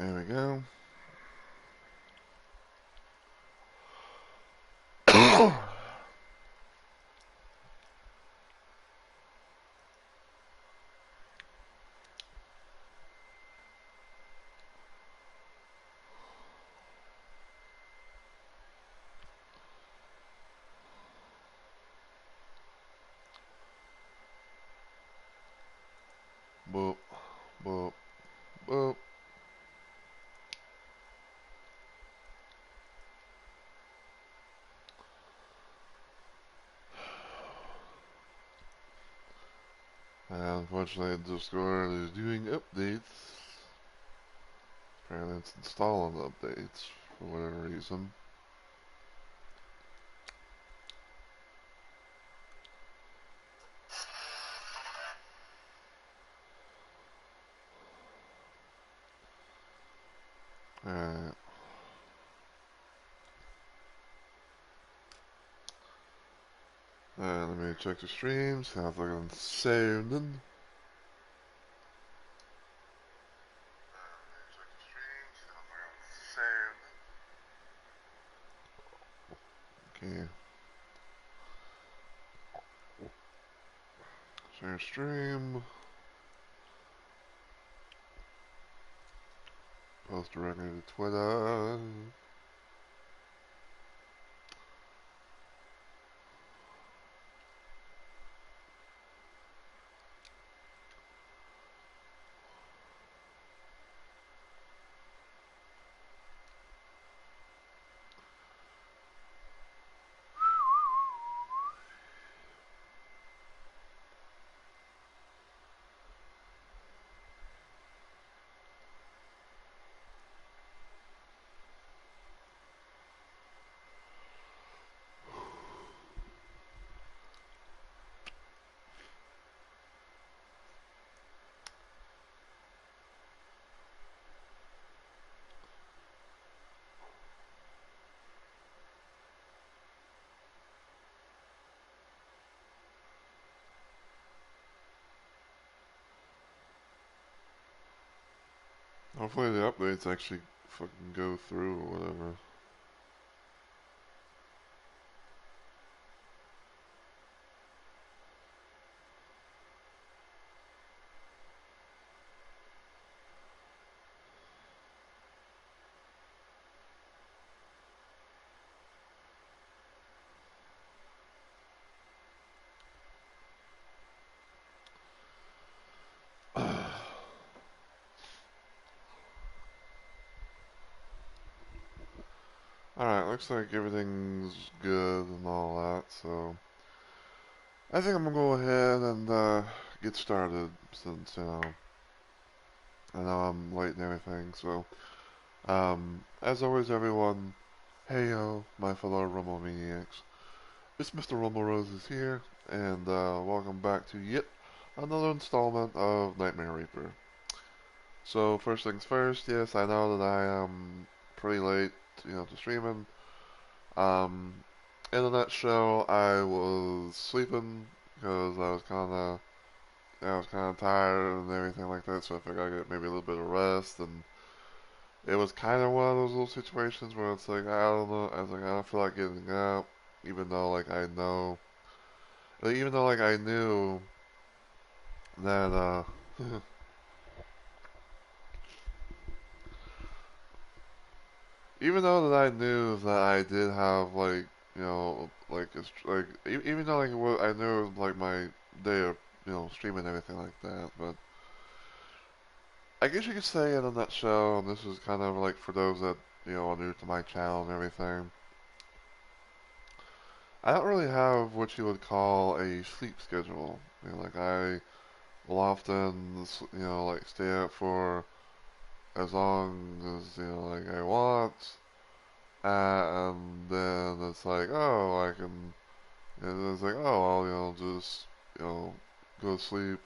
There we go. Boop, boop, boop. Unfortunately, Discord is doing updates. Apparently, it's installing updates for whatever reason. Alright. Let me check the stream. Sounds like I'm sounding. Okay. Share stream. Post directly to Twitter. Hopefully the updates actually fucking go through or whatever. Alright, looks like everything's good and all that, so I think I'm gonna go ahead and get started since, I know I'm late and everything, so as always everyone, hey yo, my fellow Rumble Maniacs. It's Mr. Rumble Roses here, and welcome back to yet another installment of Nightmare Reaper. So first things first, yes, I know that I am pretty late, to streaming. Um, in a nutshell, I was sleeping because I was kind of tired and everything like that. So I figured I'd get maybe a little bit of rest. And it was kind of one of those little situations where it's like I don't know. I was like I don't feel like getting up, even though I knew that even though that I knew that I did have even though I knew it was like my day of streaming and everything like that, but I guess you could say in a nutshell, and this is kind of like for those that are new to my channel and everything. I don't really have what you would call a sleep schedule. Like I will often like stay up for as long as like I want, and then it's like I can. And it's like, oh, I'll just, go to sleep,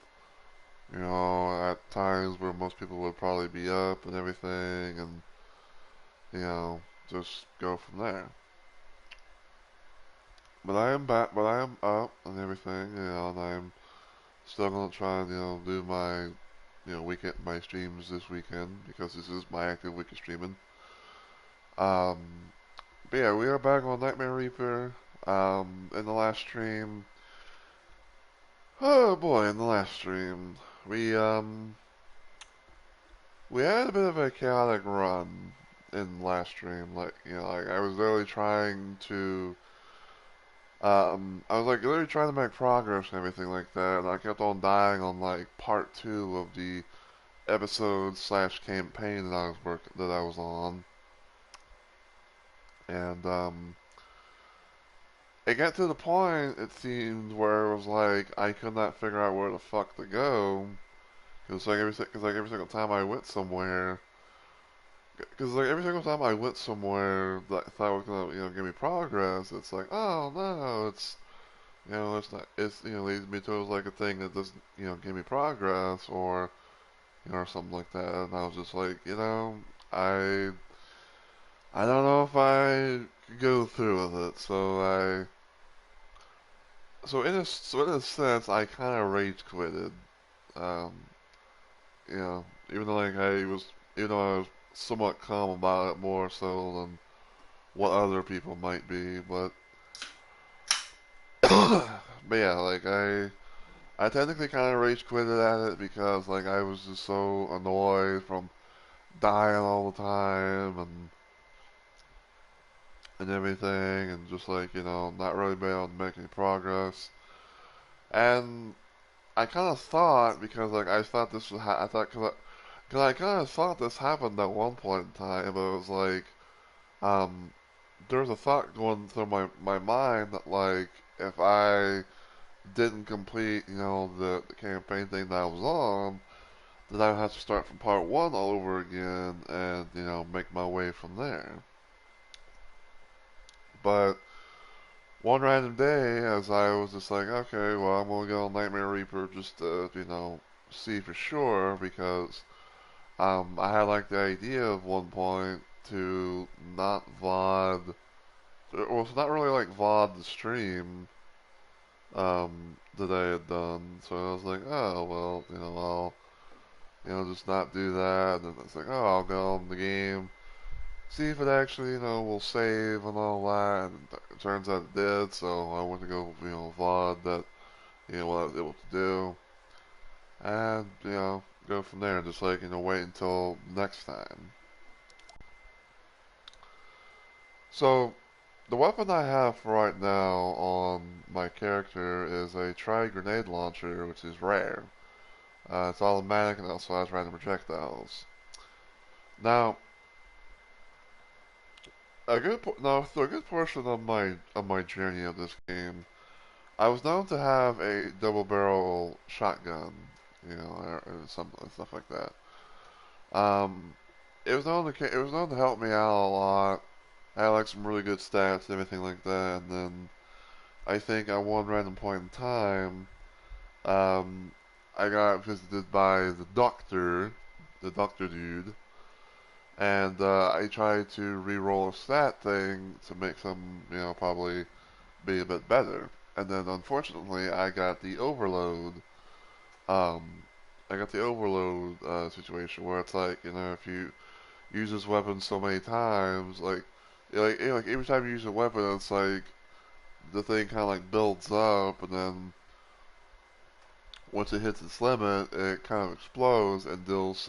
at times where most people would probably be up and everything, and, just go from there. But I am back, but I am up and everything, and I'm still gonna try and, do my weekend my streams this weekend because this is my active week of streaming. Um, but yeah, we are back on Nightmare Reaper. In the last stream, oh boy, in the last stream, we we had a bit of a chaotic run in the last stream. Like I was literally trying to, I was like literally trying to make progress and everything like that, and I kept on dying on like part two of the episode slash campaign that I was on, and it got to the point it seemed where it was like I could not figure out where the fuck to go. Cause like every single time I went somewhere, cause like every single time I went somewhere that I thought was gonna give me progress, it's like oh no, it's not it's leads me towards like a thing that doesn't give me progress or something like that, and I was just like I I don't know if I could go through with it, so in a sense I kind of rage quitted. Um, even though even though I was somewhat calm about it more so than what other people might be, but but yeah, like I technically kind of rage quitted at it because like I was just so annoyed from dying all the time and everything, and just like not really being able to make any progress. And I kind of thought because like I thought this was I thought cause I kind of thought this happened at one point in time, but it was like um there was a thought going through my mind that like if I didn't complete the campaign thing that I was on, then I would have to start from part one all over again and make my way from there. But one random day, as I was just like, okay, well, I'm gonna go on Nightmare Reaper just to, see for sure, because I had like the idea of one point to not VOD, well, it's not really like VOD the stream that I had done. So I was like, oh well, I'll just not do that. And then it's like, oh, I'll go on the game, see if it actually will save and all that. And it turns out it did. So I went to go VOD that what I was able to do, and go from there. Just like wait until next time. So the weapon I have for right now on my character is a tri-grenade launcher, which is rare. It's automatic and also has random projectiles. Now, through a good portion of my journey of this game, I was known to have a double barrel shotgun, or something stuff like that. Um, it was known to help me out a lot. I had like some really good stats and everything like that, and then I think at one random point in time, um, I got visited by the doctor dude, and I tried to re-roll a stat thing to make some, probably be a bit better. And then unfortunately, I got the overload. Um, I got the overload situation where it's like, if you use this weapon so many times, like every time you use a weapon, it's like the thing kind of like builds up, and then once it hits its limit, it kind of explodes and deals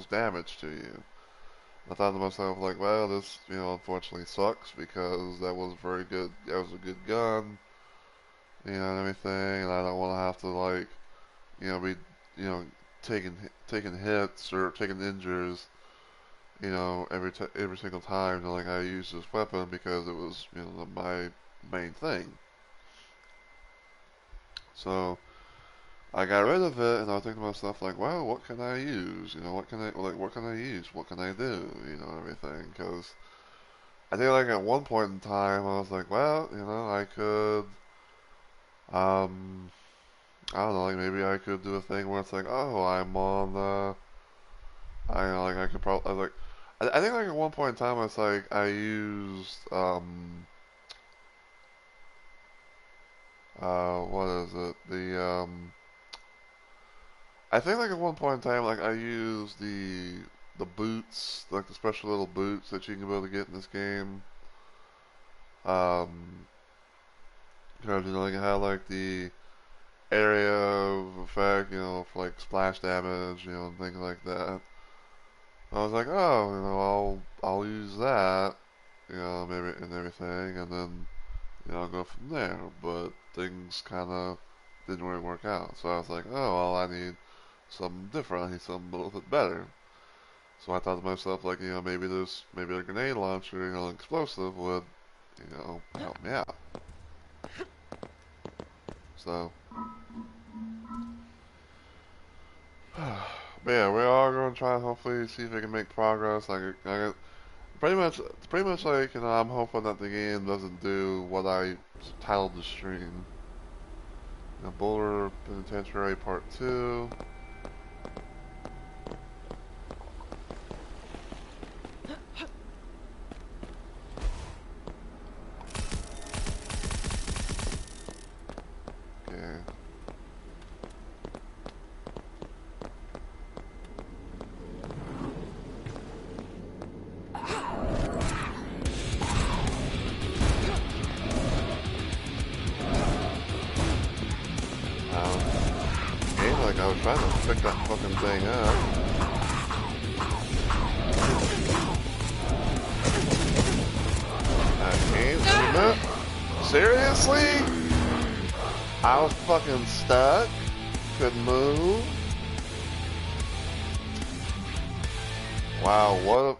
damage to you. I thought to myself like, well, this unfortunately sucks because that was very good. That was a good gun, and everything, and I don't want to have to like be you know taking hits or taking injures every single time that like I use this weapon because it was my main thing. So I got rid of it, and I was thinking to myself like, well, what can I use? What can I use? What can I do? Everything. Because I think like at one point in time, I was like, well, I could, um, I don't know, like maybe I could do a thing where it's like, oh, I'm on, I like I could probably I think like at one point in time, it's like I used, what is it? I think like at one point in time, like I used the boots, like the special little boots that you can be able to get in this game. Because like it had like the area of effect, for like splash damage, and things like that. I was like, oh, I'll use that, maybe and everything, and then I'll go from there. But things kind of didn't really work out, so I was like, oh, well, I need something different. I need something a little bit better. So I thought to myself, like, maybe a grenade launcher, an explosive would, help me out. So, but yeah, we are going to try and hopefully see if we can make progress. Like pretty much like, I'm hoping that the game doesn't do what I titled the stream. Boulder Penitentiary Part 2. Okay. Like I was trying to pick that fucking thing up. I can't. Seriously? I was fucking stuck. Couldn't move. Wow,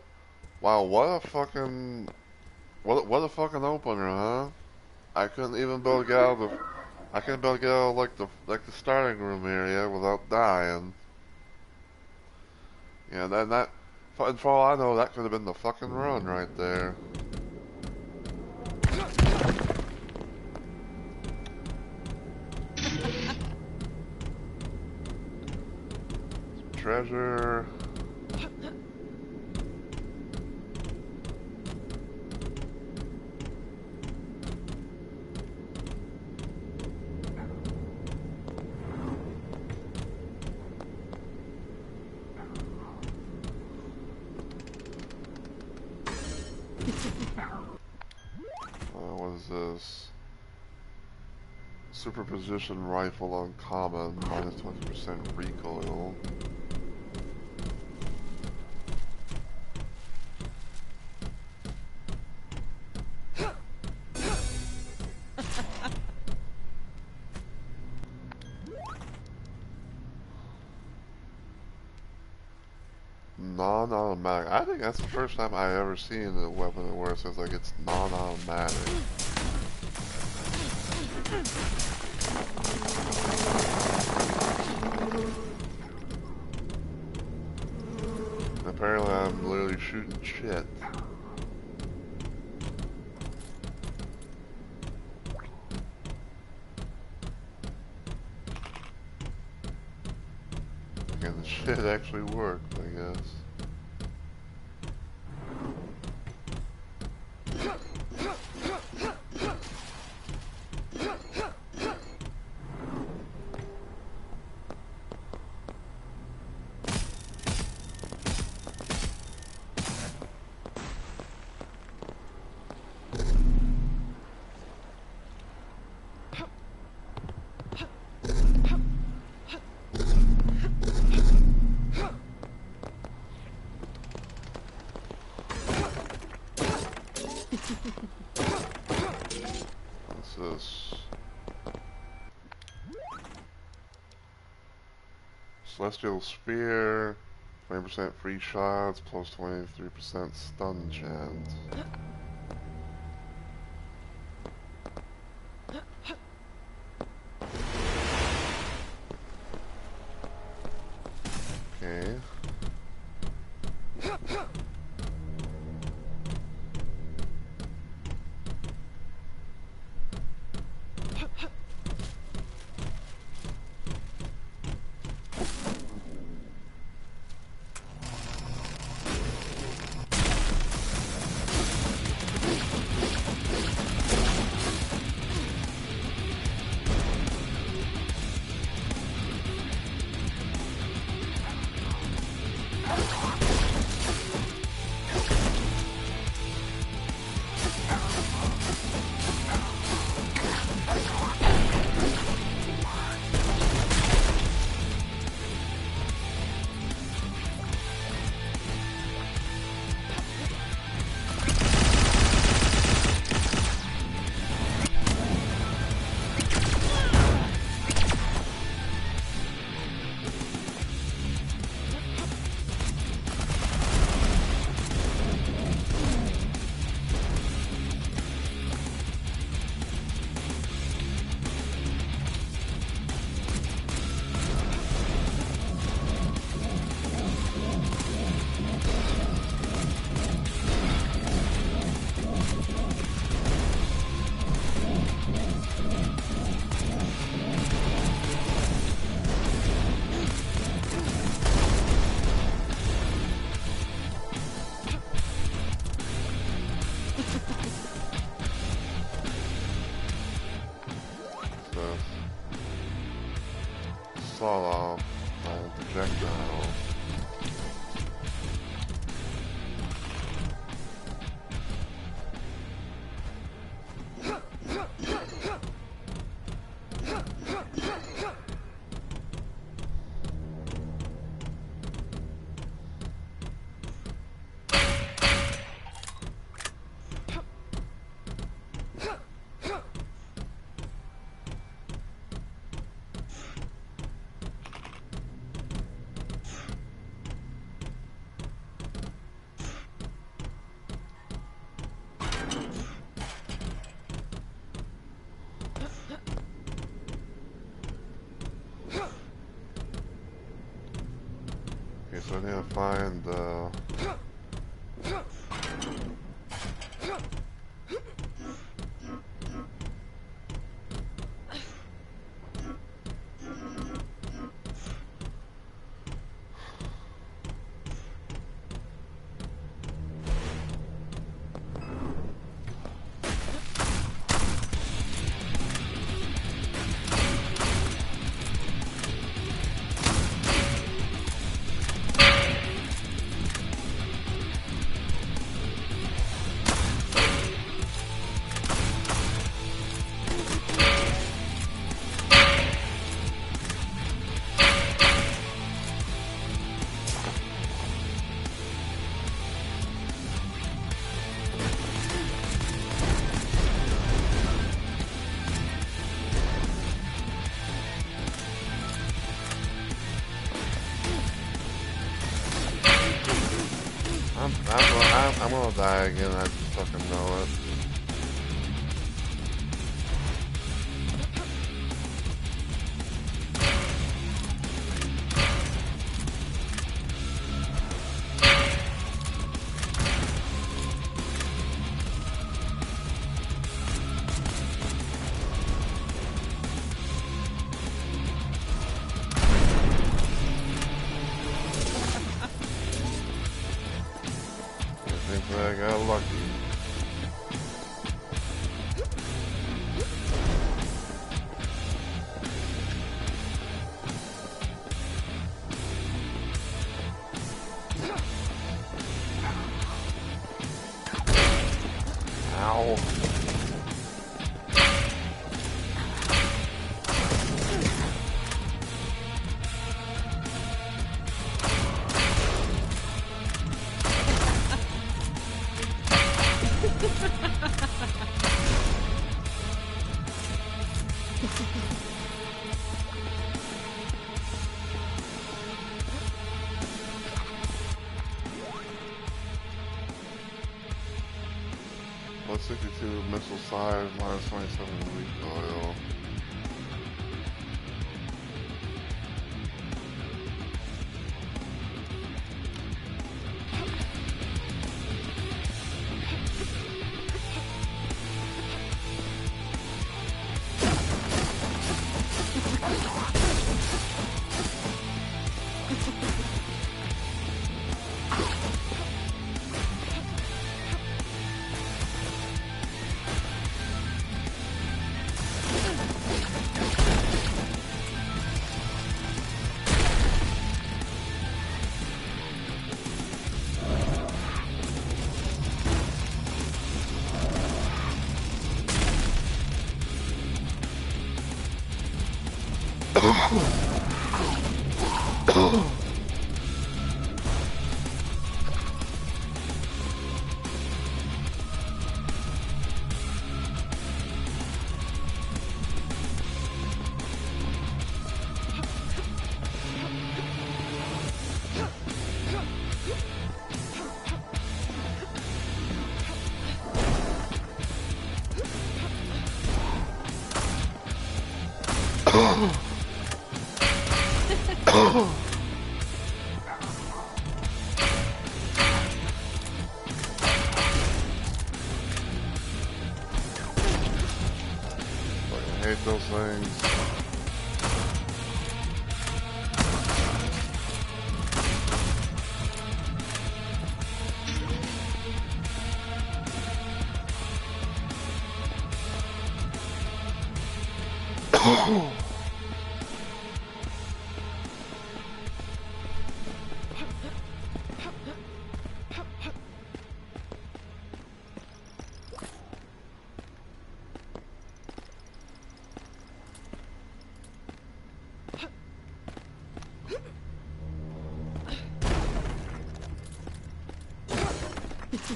what a fucking, what a fucking opener, huh? I couldn't even be able to get out of the, I couldn't be able to get out of like the starting room area without dying. Yeah, that, for all I know, that could have been the fucking run right there. Treasure. What is this? Superposition rifle uncommon, minus 20% recoil. Non-automatic. I think that's the first time I ever seen a weapon where it says like it's non-automatic. Apparently I'm literally shooting shit. And the shit actually worked, I guess. What's this? Celestial Spear, 20% free shots, plus 23% stun chance. Okay. fall off by a projectile. Okay, so I need to find I'm gonna die again, I just fucking know it. I think I got lucky. Ow. Plus 62 missile size, minus 27 recoil. I hate those things. See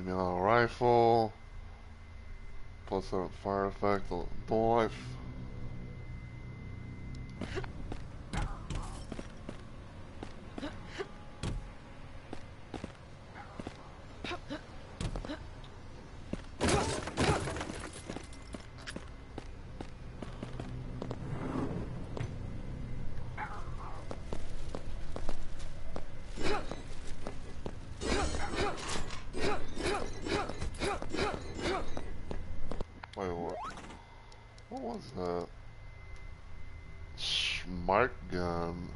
me on a rifle. Plus that fire effect, the life. Wait, what? What was that? Smart gun.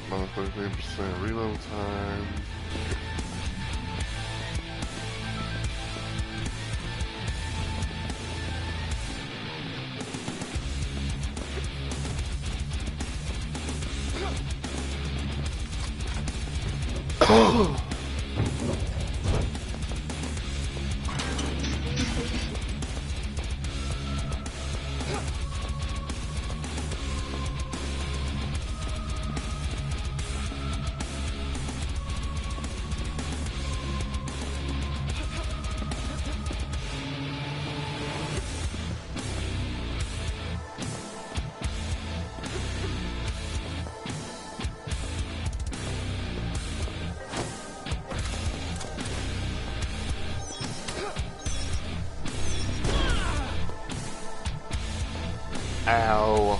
Minus 33% reload time. Ow.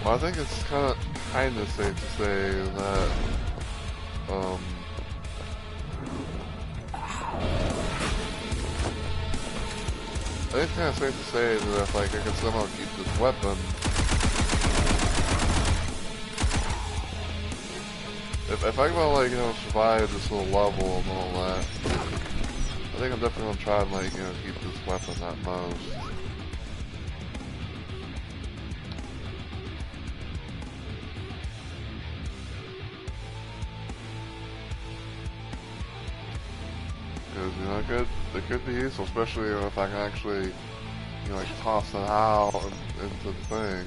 Well, I think it's kind of safe to say that, I think it's kind of safe to say that if, like, I can somehow keep this weapon, if I can, like, you know, survive this little level and all that, I think I'm definitely gonna try and, like, you know, keep this weapon at most. Because, you know, it could be useful, especially if I can actually, you know, like, toss it out into the thing.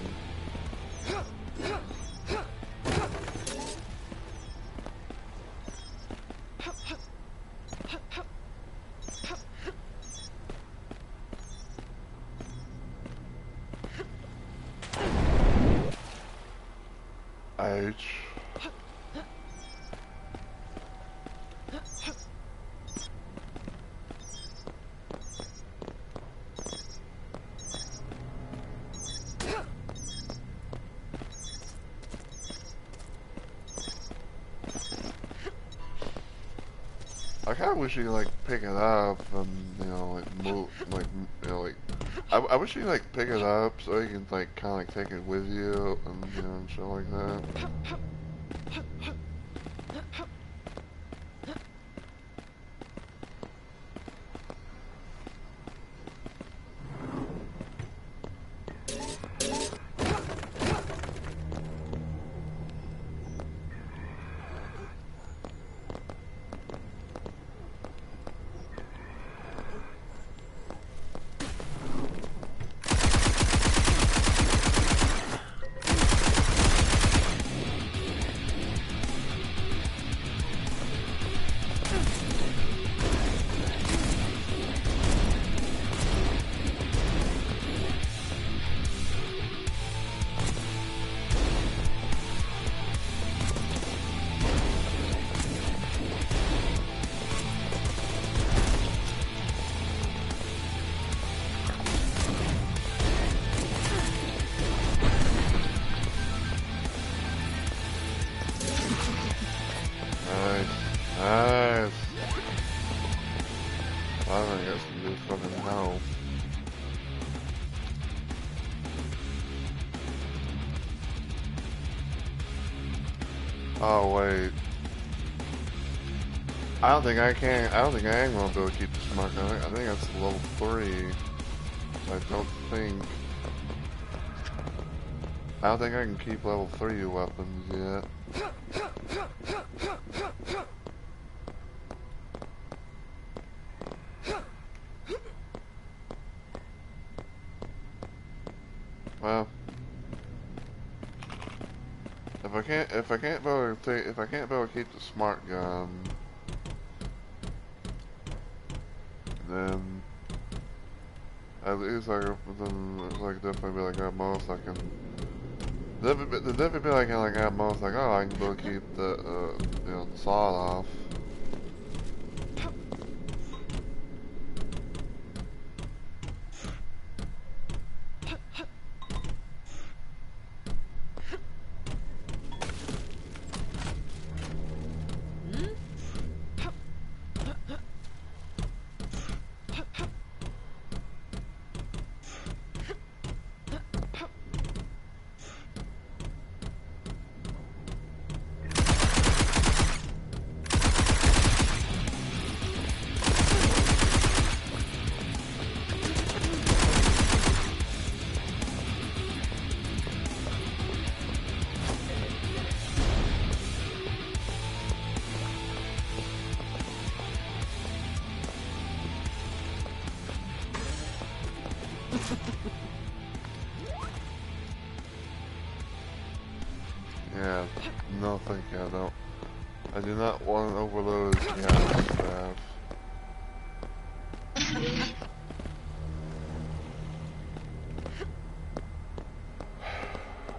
H. I kind of wish you could, like, pick it up and, you know, like, move, like, you know, like, I wish you could, like, pick it up so you can, like, kind of, like, take it with you and, you know, and shit like that. Oh wait. I don't think I can. I don't think I am gonna be able to keep the smart gun. I think that's level 3. I don't think. I don't think I can keep level 3 weapons yet. Well, if I can't be able to take, if I can't be able to keep the smart gun, then at least then definitely be like at most I can. Definitely be like at most like, oh, I can go keep the you know, the sawed off. Yeah, no thank you, I don't. I do not want to overload gas staff.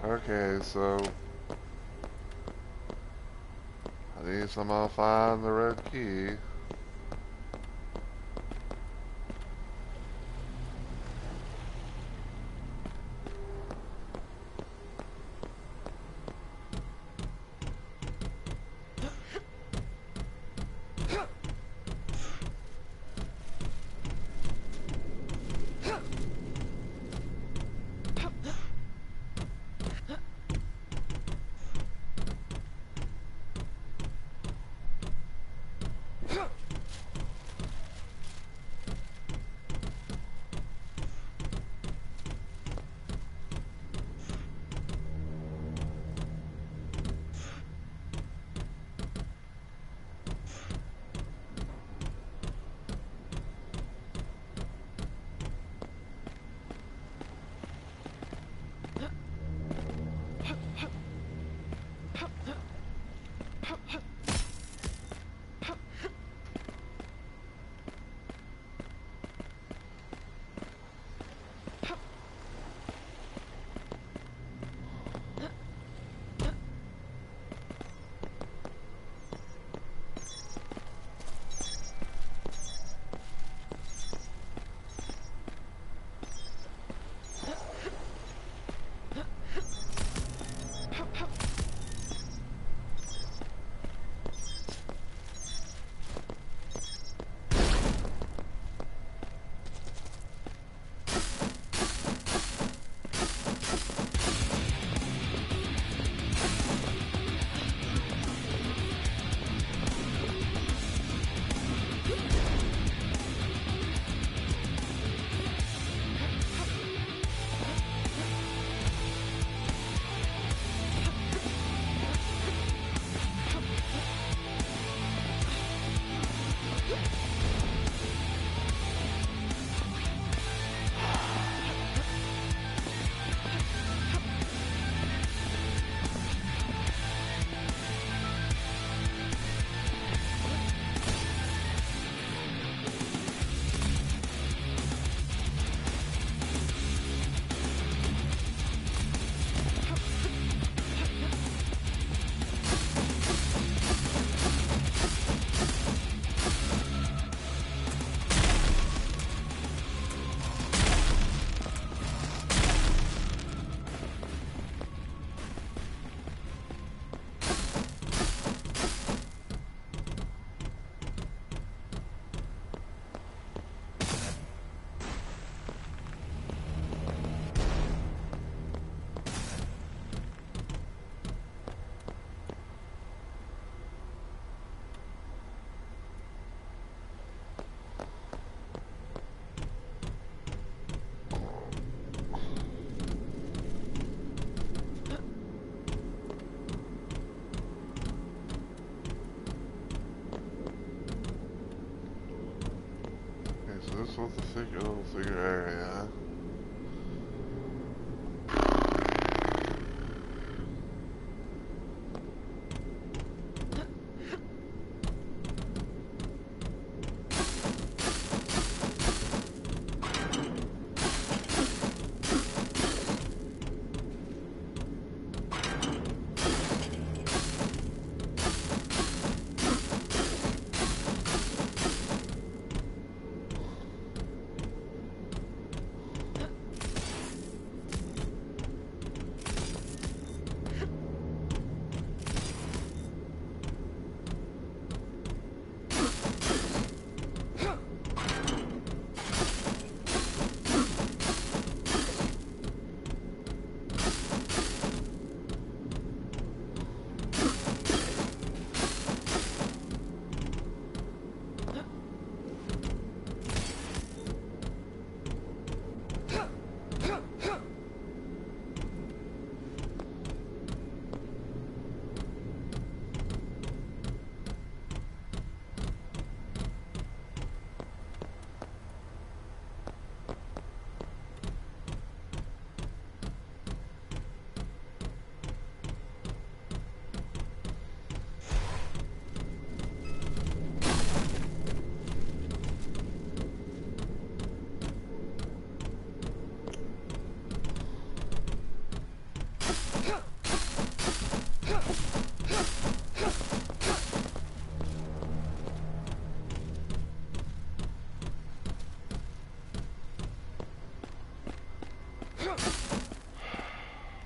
Okay, so I need to somehow find the red key. little secret area.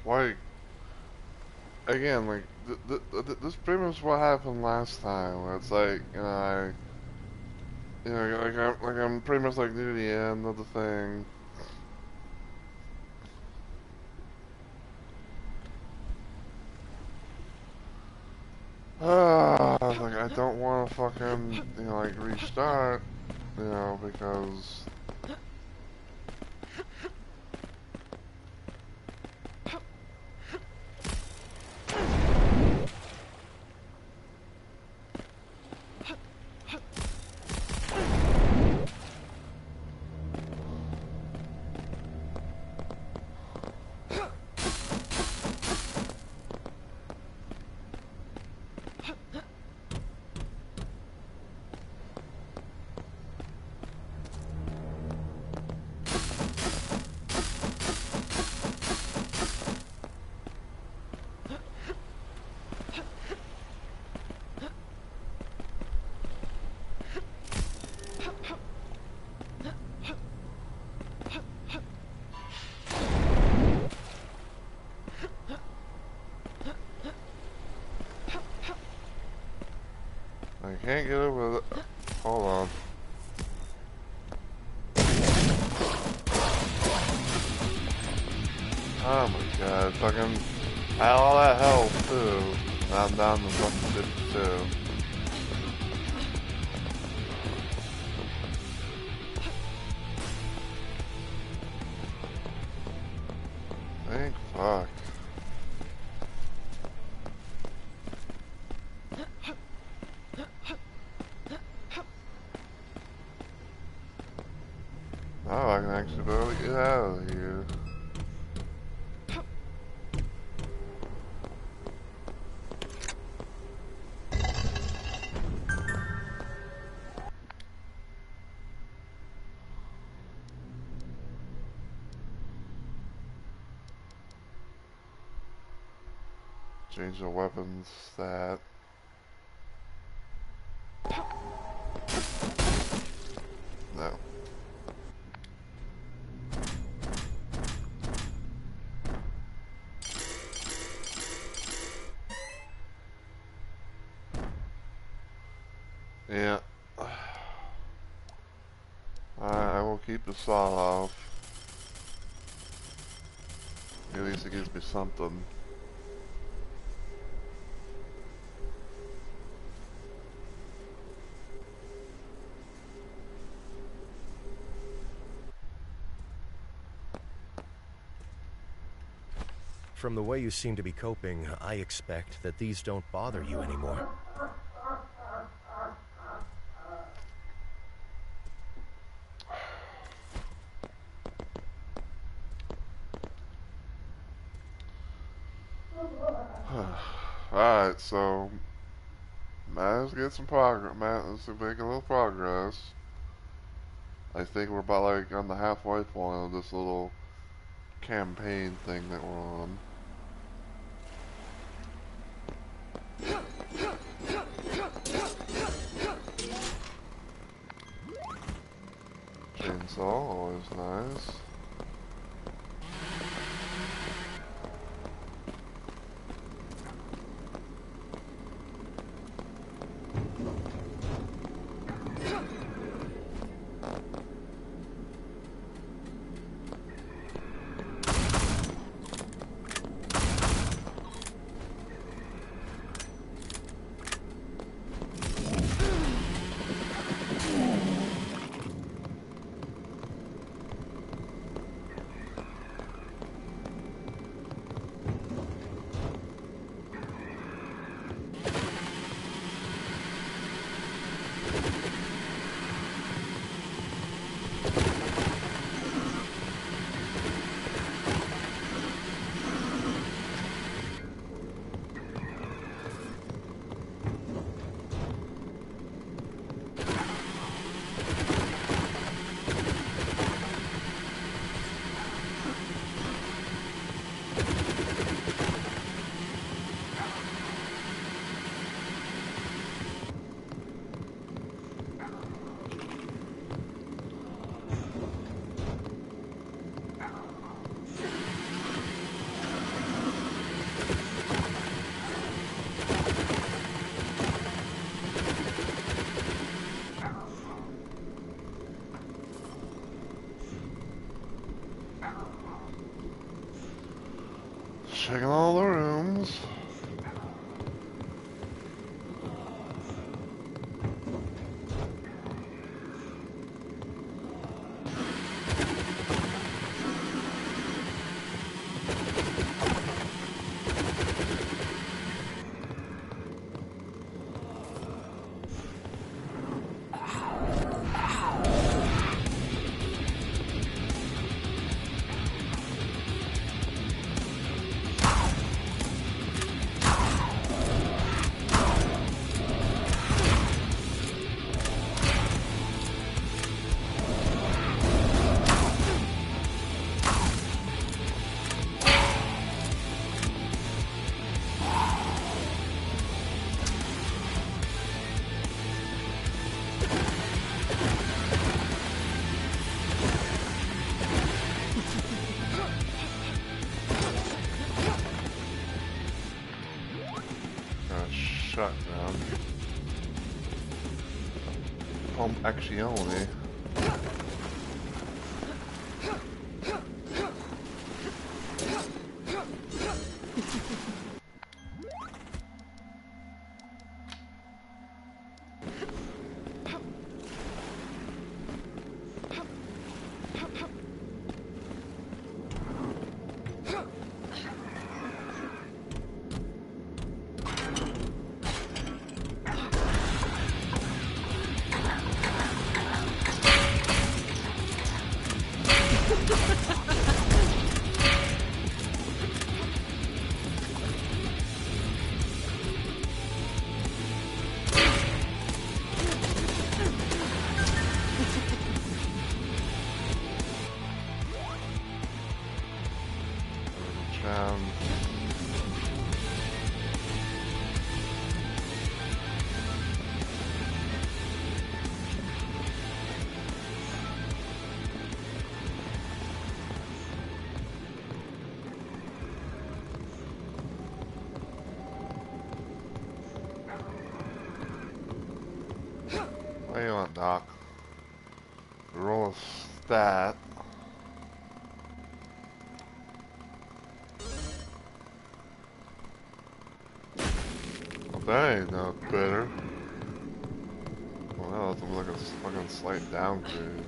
Like, again, like, this pretty much what happened last time, where it's like, I'm pretty much like near the end of the thing. Like, I don't want to fucking, like, restart, because... I can't get over it. Hold on. Oh my god, fucking... I had all that health too. Now I'm down to fucking 52. Thank fuck. Oh, I can actually barely get out of here. Change the weapons stat. No. Yeah. I will keep the saw off. At least it gives me something. From the way you seem to be coping, I expect that these don't bother you anymore. Alright, so managed to get some progress. Managed to make a little progress. I think we're about like on the halfway point of this little campaign thing that we're on. Chainsaw, always nice. Checking all the rooms. Shotgun. Pump Accione. What do you want, Doc? Roll a stat. Well, that ain't no better. Well, that's like a fucking slight downgrade.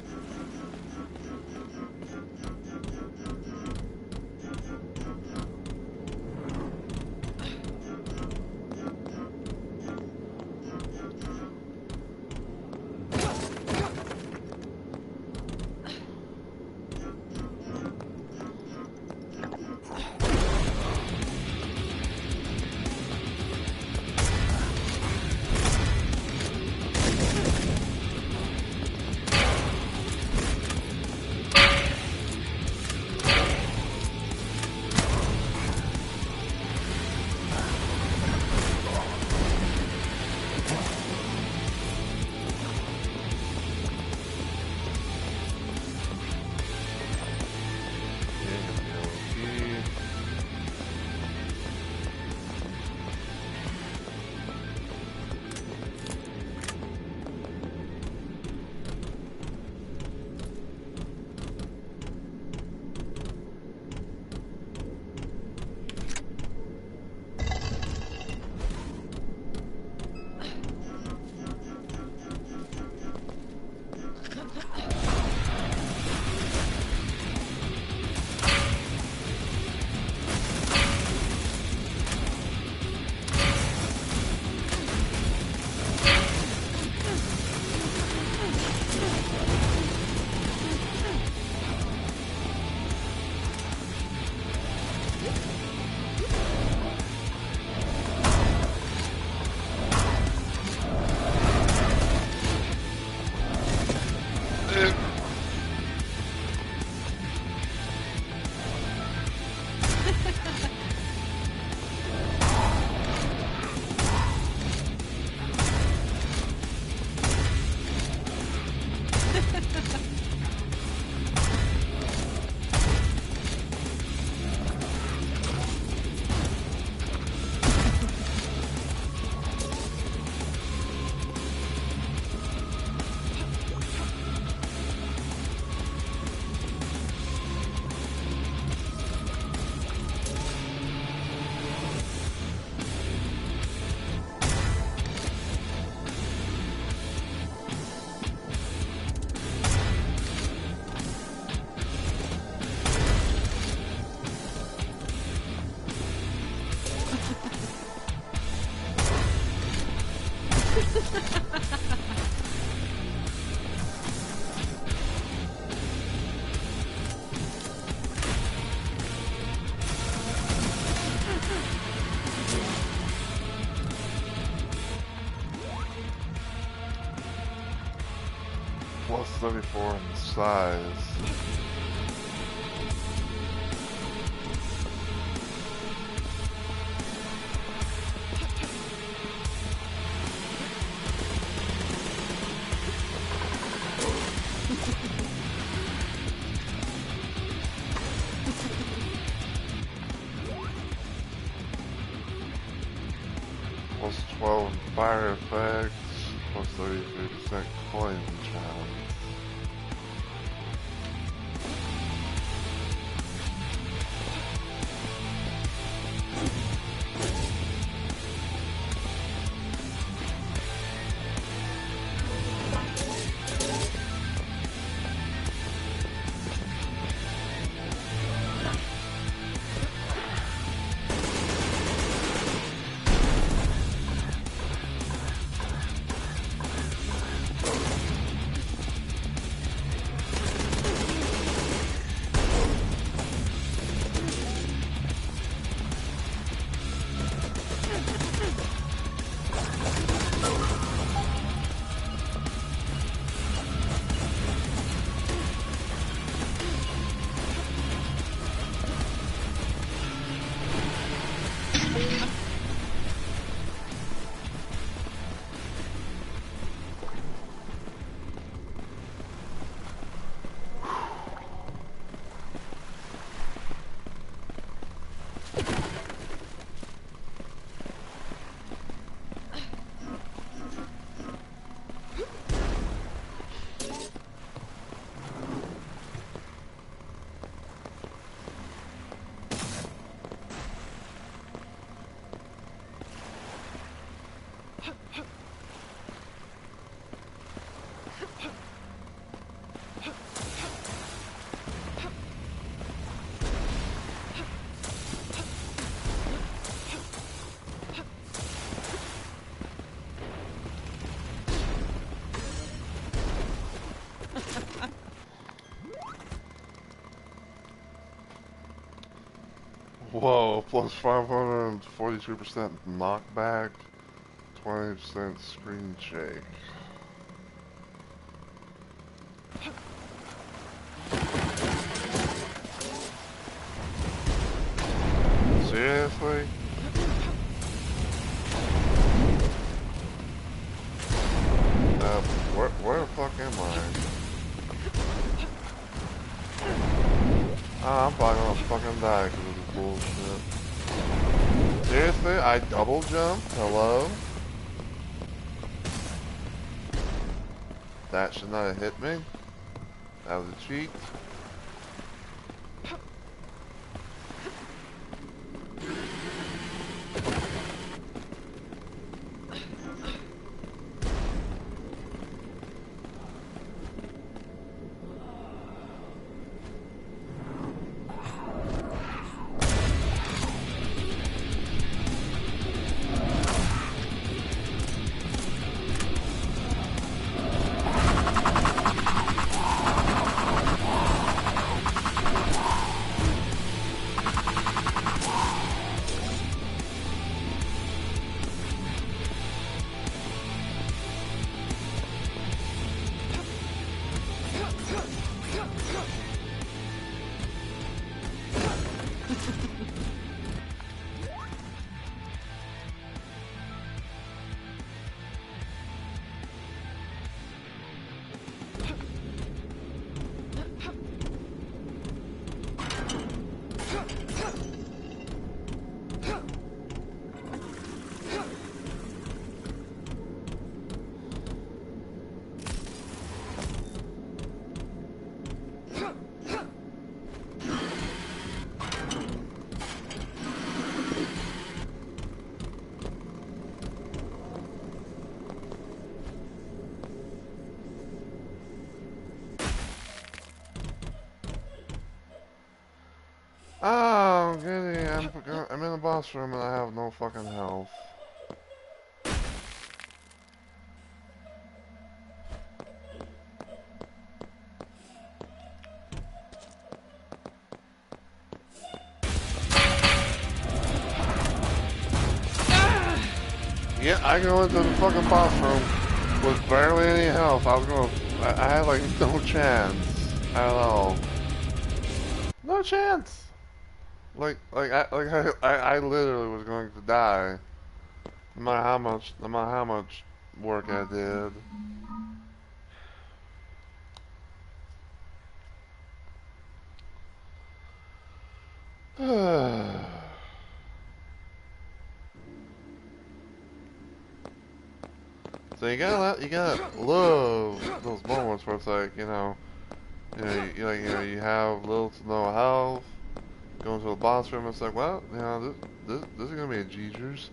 34 in size. Plus 12 in fire effects, plus 33% coin challenge. Whoa, plus 542% knockback, 20% screen shake. Seriously? Where the fuck am I? I'm probably gonna fucking die because of this bullshit. Seriously? I double jumped? Hello? That should not have hit me? That was a cheat? Oh, goody. I'm in the boss room and I have no fucking health. Yeah, I go into the fucking boss room with barely any health. I was gonna I had like no chance at all. No chance. I literally was going to die. No matter how much work I did. So you gotta love those moments where it's like, you have little to no health, going to the boss room, it's like, well, this is gonna be a Jeezers.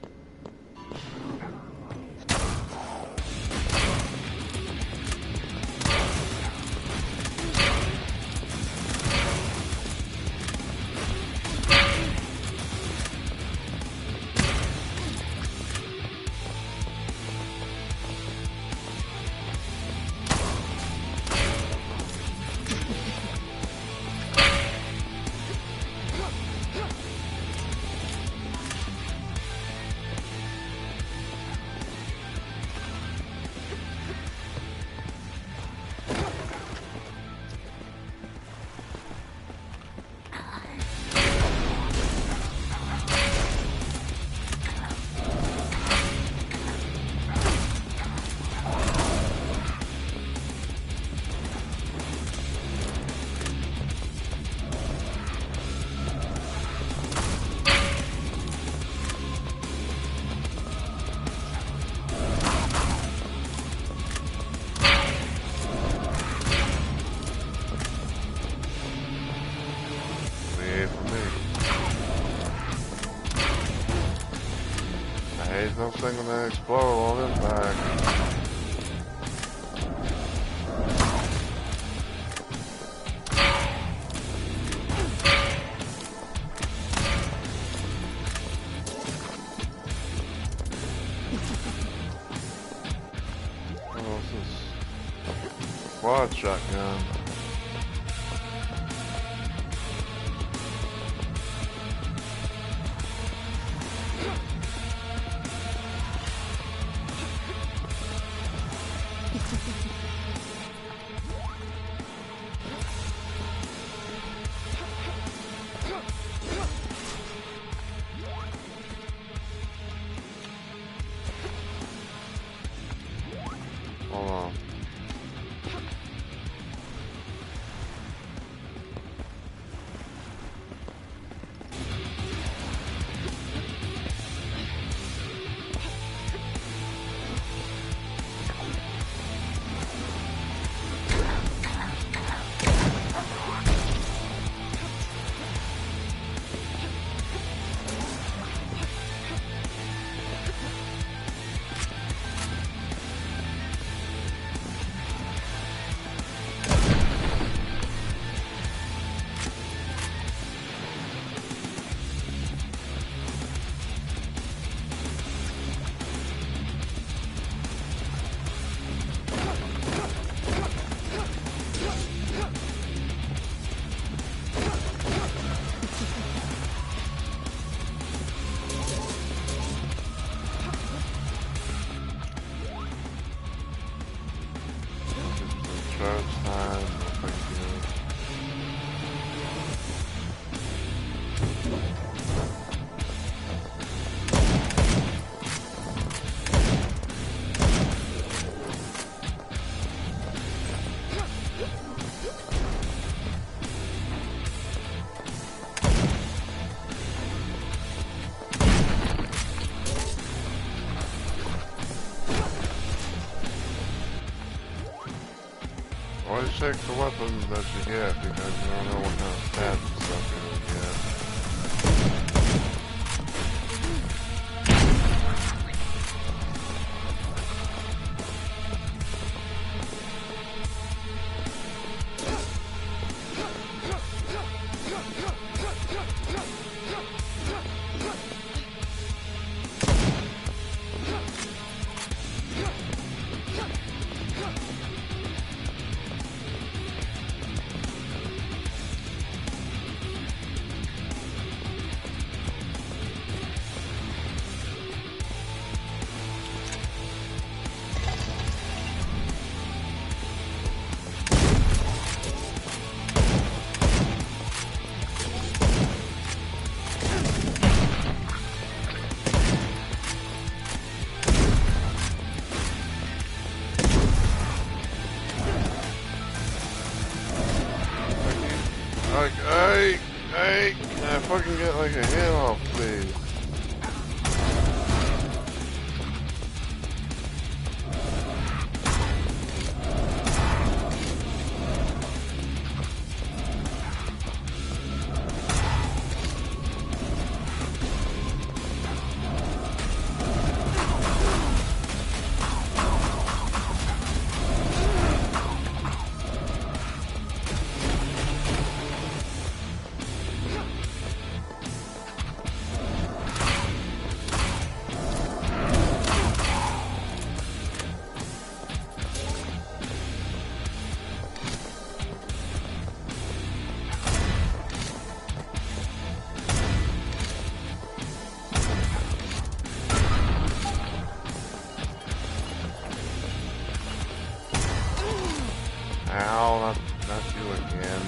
Yeah, for me. I hate no thing when they explode on impact. Oh, this is quad shotgun. Hold on. Charge time, no thank you. Always check the weapons that you get because you don't know what kind of stats and stuff you're gonna get. break? Can I fucking get like a hit off, please? Ow, not you again.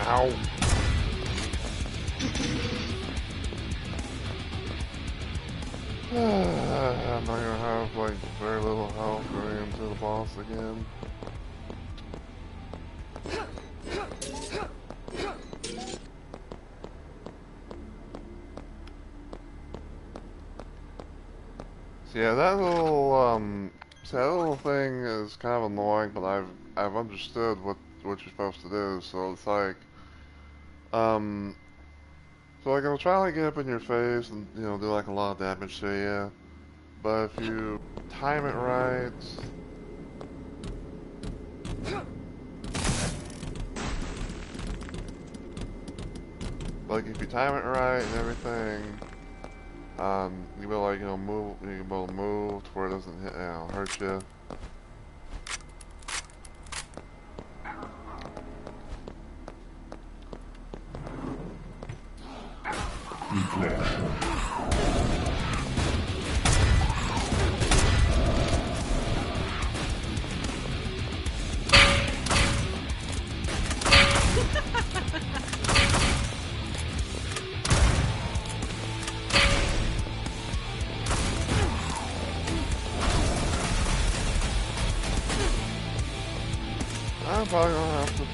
Ow. I'm not gonna have like very little health going into the boss again. So yeah, that little thing is kind of annoying, but I've understood what you're supposed to do. So it's like, um, so like it'll try to like, get up in your face and do like a lot of damage to you. But if you time it right, like if you time it right and everything, you will like move, you can be able to move to where it doesn't hurt you.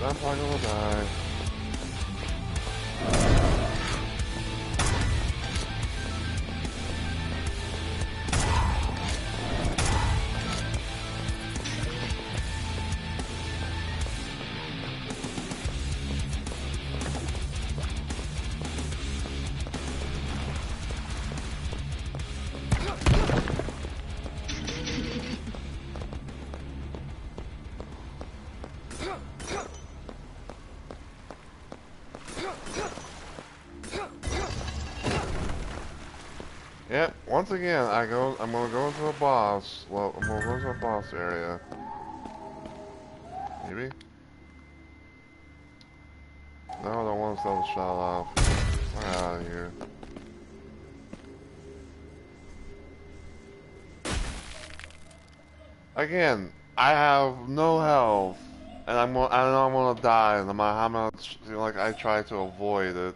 I'm probably gonna die. Yep, once again, I'm gonna go into a boss, well, I'm gonna go into a boss area. Maybe? No, I don't want to sell the shot off. Get out of here. Again, I have no health, and I know I'm gonna die, no matter how much, like, I try to avoid it.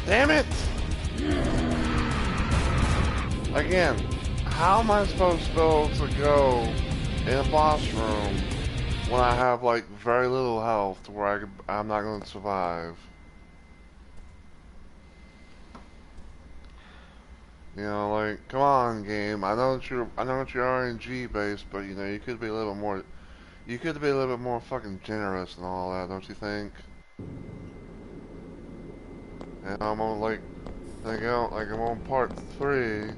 Damn it! Again, how am I supposed to be able to go in a boss room when I have like very little health to where I'm not going to survive? You know, like, come on, game. I know it's your RNG based, but you know, you could be a little bit more. You could be a little bit more fucking generous and all that, don't you think? And I'm on like I'm on part 3.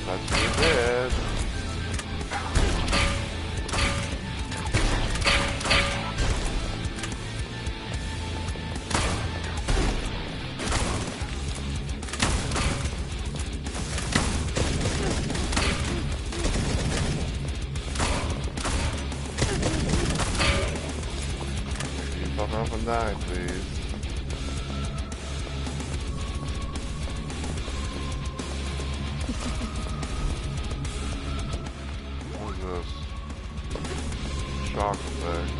That's what you did. You fuck off and die, please. What is this? Shock effect.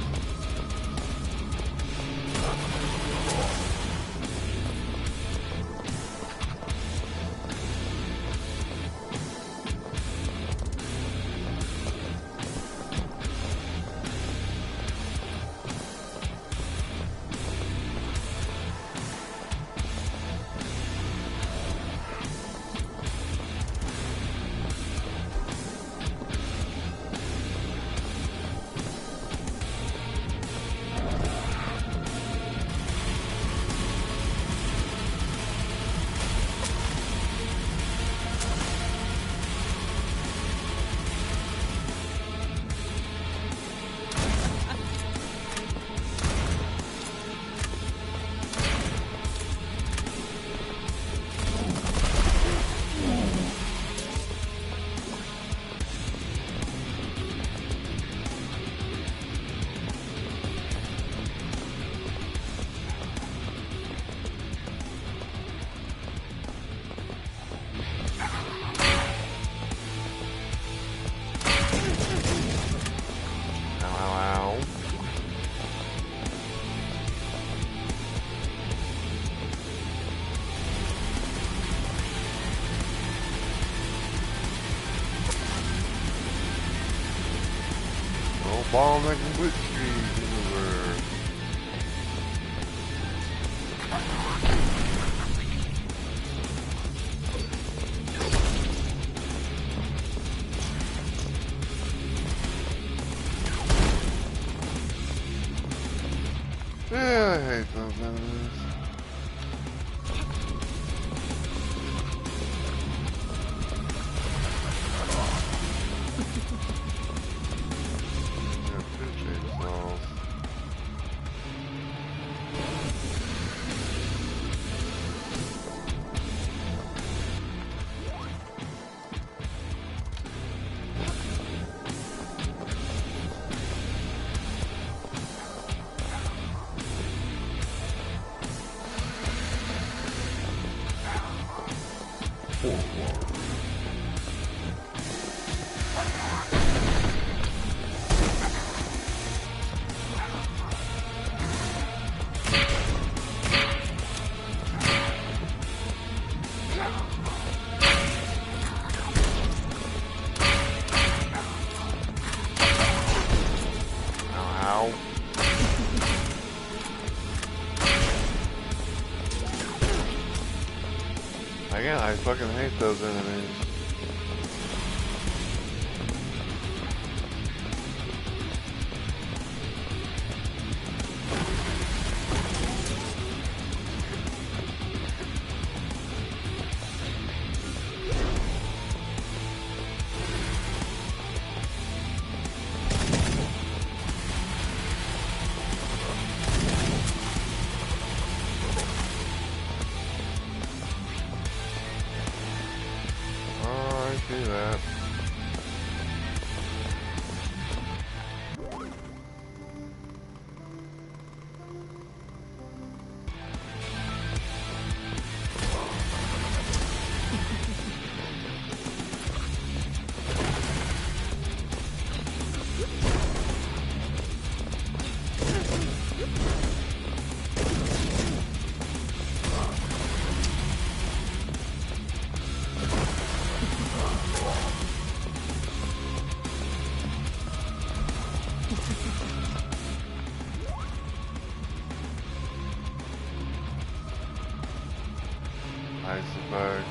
Ball making blitzkrieg over. Yeah, I hate those enemies. Again, I fucking hate those enemies. See that. Ice effect.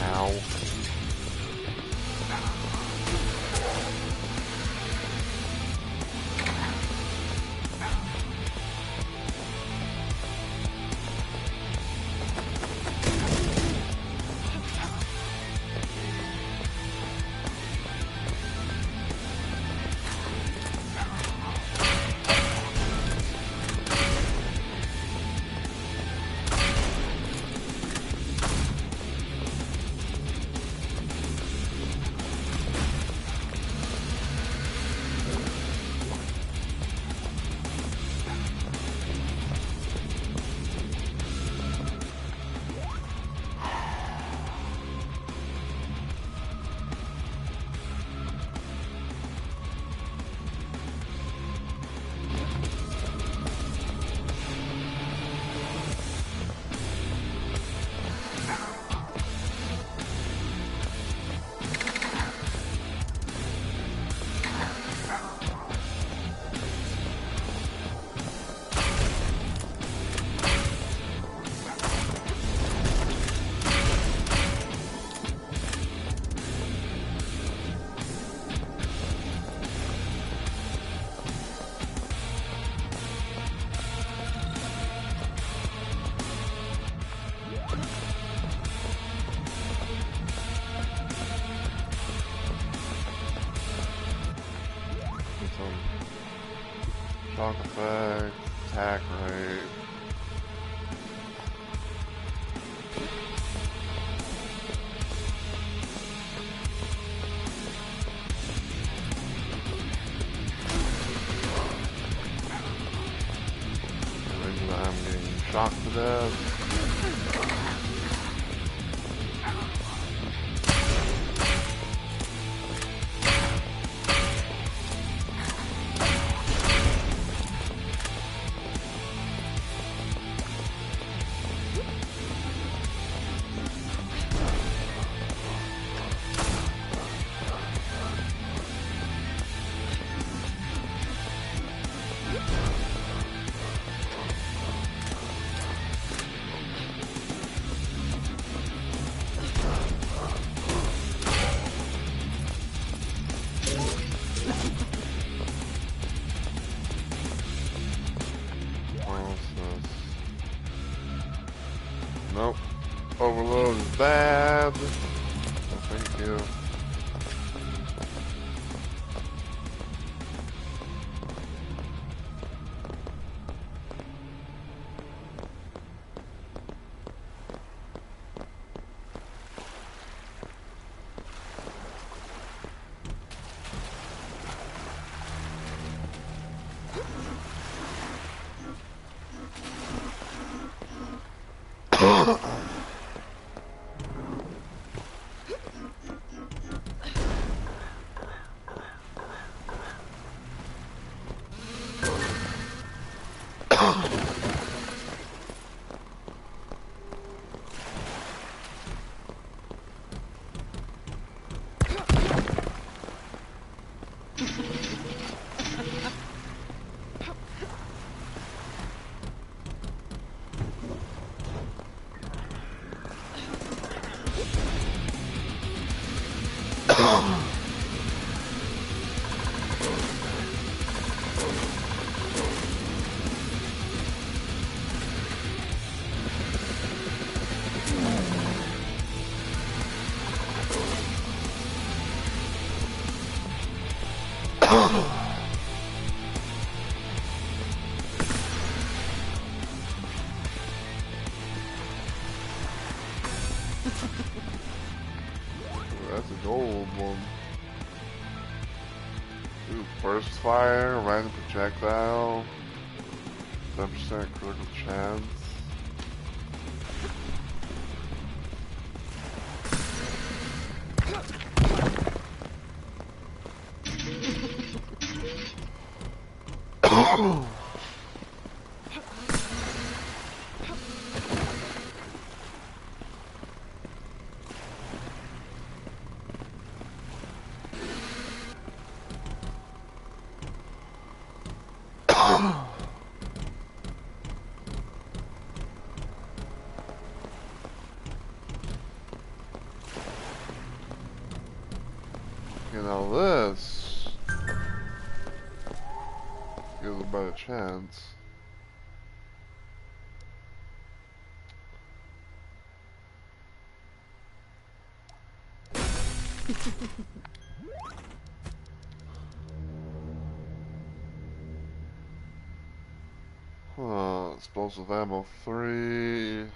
Ow. Shock effect, attack rate. The reason I'm getting shocked to death. Nope. Overload is bad. Oh, thank you. That's a gold one. Ooh, burst fire, random projectile, 10% critical chance. You know, this gives a better chance. Explosive ammo 3.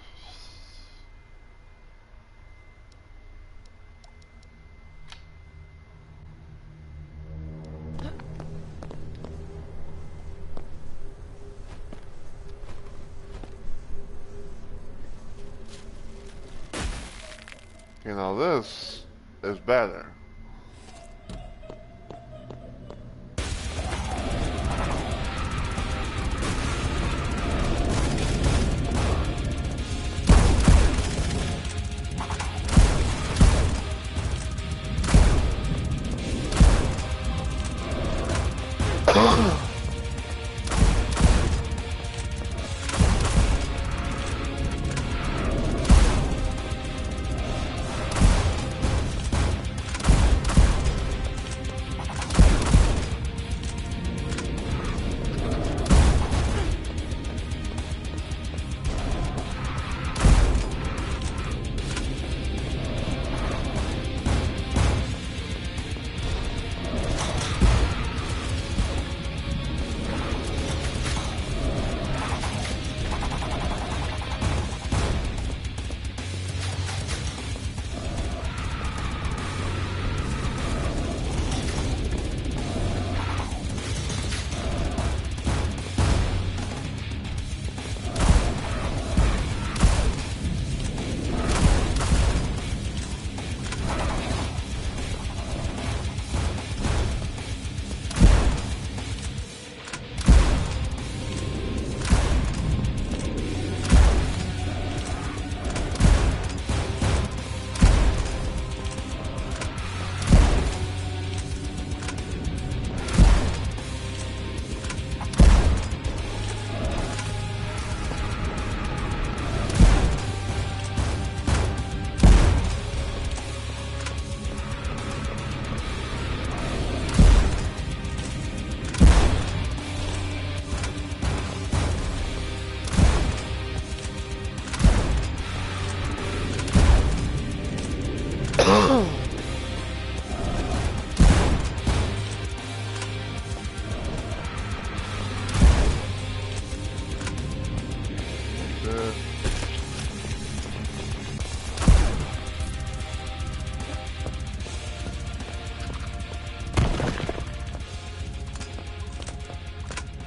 You know, this is better.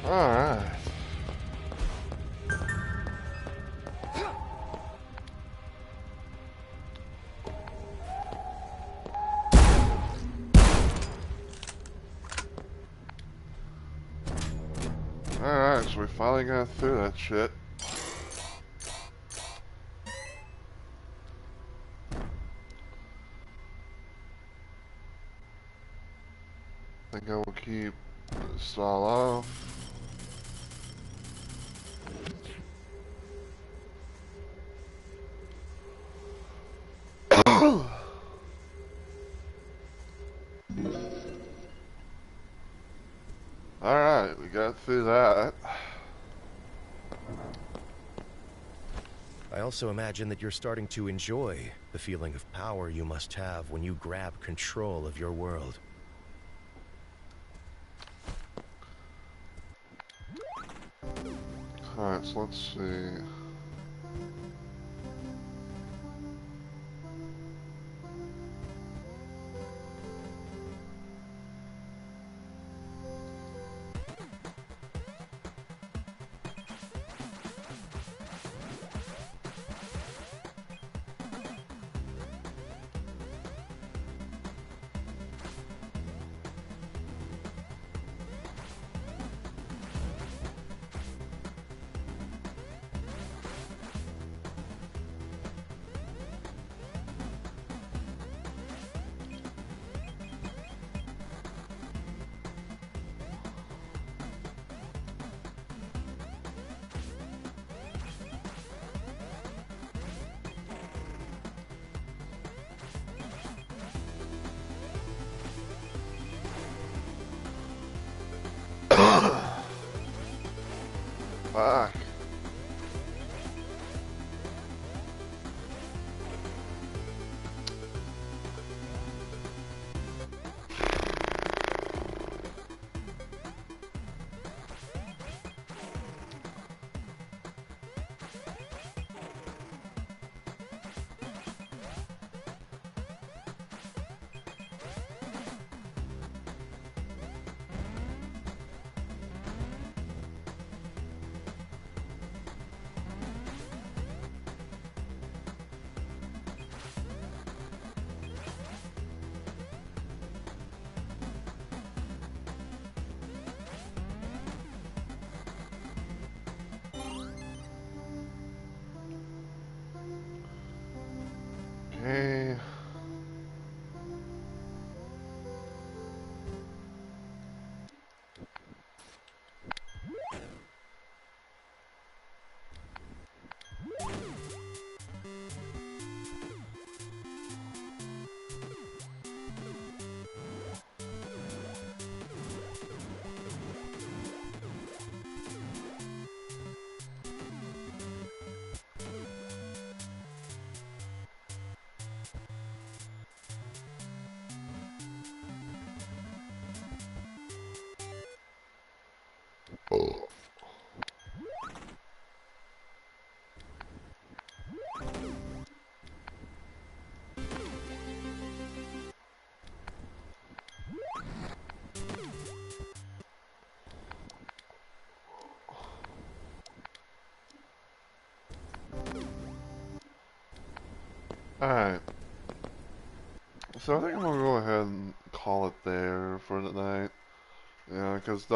Alright. Alright, so we finally got through that shit. I think I will keep this all off. Alright, we got through that. I also imagine that you're starting to enjoy the feeling of power you must have when you grab control of your world. Alright, so let's see. Fuck. Okay. Oh. Alright. So I think I'm gonna go ahead and call it there for the night. Yeah, cause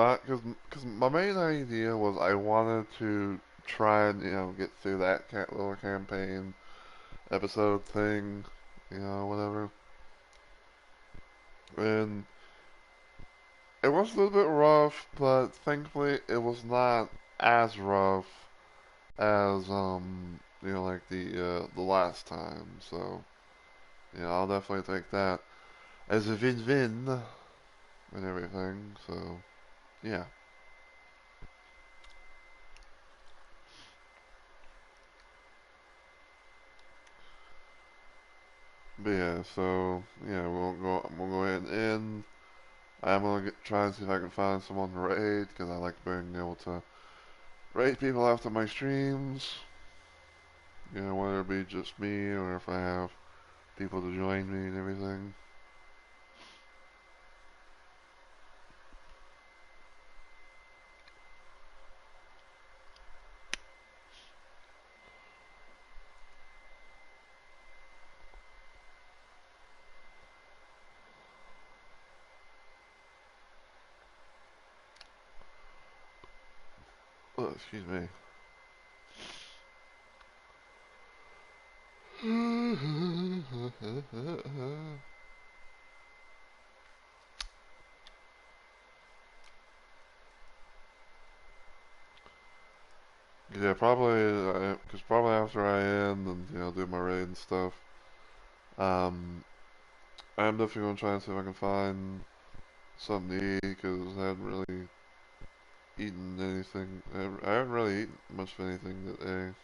my main idea was I wanted to try and get through that little campaign episode thing, whatever. And it was a little bit rough, but thankfully it was not as rough as like the last time. So I'll definitely take that as a win-win and everything. So yeah. But yeah, so yeah, we'll go ahead and end. I'm gonna try and see if I can find someone to raid because I like being able to raid people after my streams. Whether it be just me or if I have people to join me and everything. Oh, excuse me. Yeah, probably, because probably after I end and do my raid and stuff, um, I'm definitely gonna try and see if I can find something to eat because I haven't really eaten anything. I haven't really eaten much of anything today.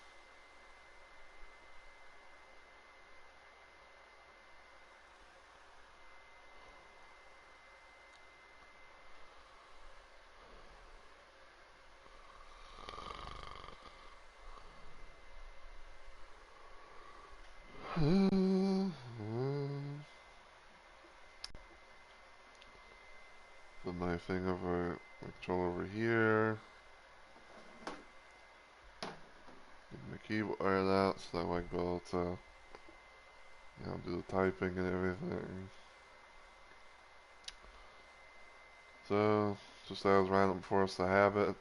Put my thing over, my controller over here. Get my keyboard out so that way I can be able to, do the typing and everything. So, just that was random for us to have it.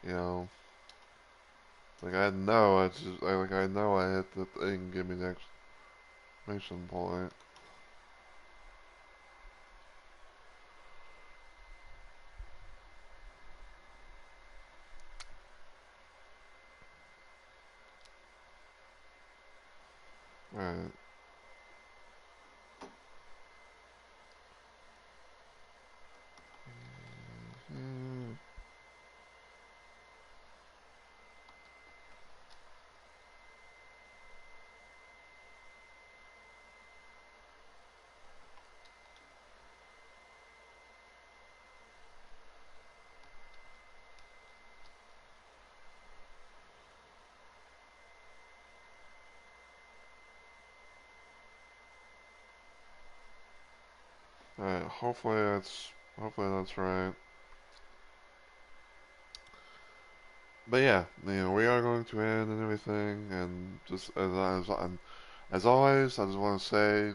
You know, like I know I hit the thing, give me the exclamation point. Alright. Alright, hopefully that's right. But yeah, we are going to end and everything, and just as always, I just want to say,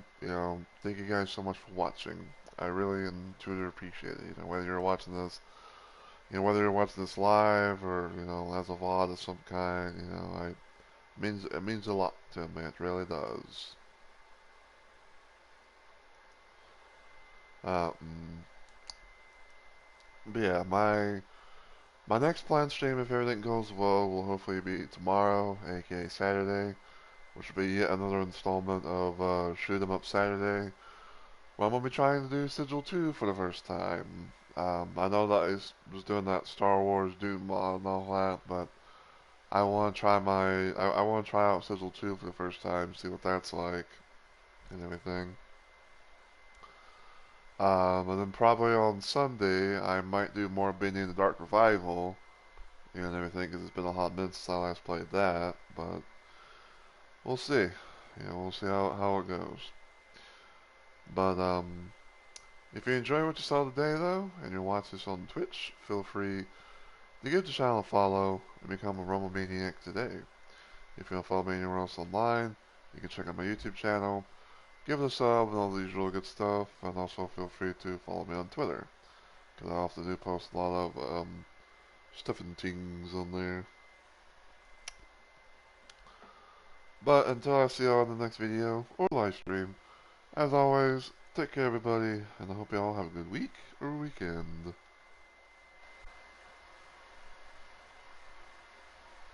thank you guys so much for watching. I really and truly appreciate it. Whether you're watching this, whether you're watching this live or as a VOD of some kind, it means a lot to me. It really does. Um, but yeah, my next planned stream, if everything goes well, will hopefully be tomorrow, aka Saturday, which will be yet another installment of Shoot 'em Up Saturday. Well, I'm going to be trying to do Sigil 2 for the first time. I know that I was doing that Star Wars Doom mod and all that, but I want to try out Sigil 2 for the first time, see what that's like, and everything. And then probably on Sunday, I might do more Being the Dark Revival, and everything, because it's been a hot minute since I last played that, but we'll see. We'll see how it goes. But, if you enjoy what you saw today, though, and you're watching this on Twitch, feel free to give the channel a follow and become a Rumble Maniac today. If you want to follow me anywhere else online, you can check out my YouTube channel, give it a sub, and all the usual good stuff, and also feel free to follow me on Twitter, because I often do post a lot of stuff and things on there. But until I see you all in the next video or live stream, as always, take care everybody, and I hope you all have a good week or weekend.